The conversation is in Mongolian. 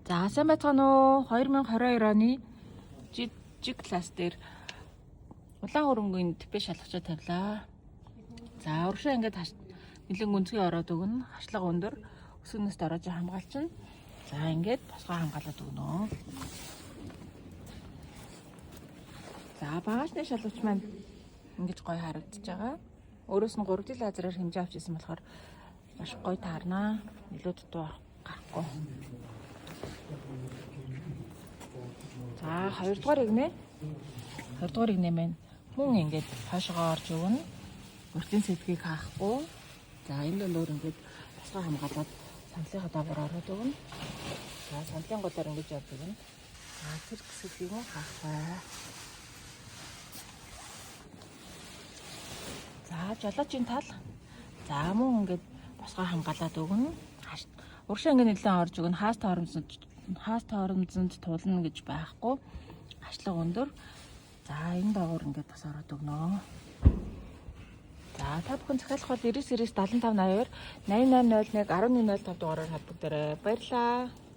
За сайн байцгаана уу? 2022 оны жижиг класс дээр улаан хөрөнгөний типэ шалгачаа тавилаа. За урагшаа ингээд нэлээд гүнзгий ороод өгнө. Хашлага өндөр өсгөнөөс дорож хамгаалчихна. За ингээд босгоо хамгаалаад өгнө. За багажны шалгууч маань ингэж гоё харагдаж байгаа. Өөрөөс нь 3D лазераар хэмжээ авчихсан болохоор маш гоё таарнаа. Илүү дутуу гарахгүй. За 2 дугаар игнэ. 2 дугаар игнэ маань мөн ингээд хойшоо орж өгнө. Уртын сэдвийг хаахгүй. За энэ дөрөөр ингээд босгоо хамгаалаад саналынхаа даавар ороод өгнө. За саналын голоор ингэж явж өгнө. За тэр хэсгийг нь хаах бай. За жолоочийн тал. За мөн ингээд босгоо хамгаалаад өгнө. Урагшаа ингээд нэлээд орж өгнө. Хаас тоормзонд тулна гэж байхгүй. Хашлага өндөр. За энэ дагуур ингээд бас ороод өгнө. За та бүхэн захиалах бол 99 75 80-аар 8801 1105 дугаараар холбогдорой. Баярлалаа.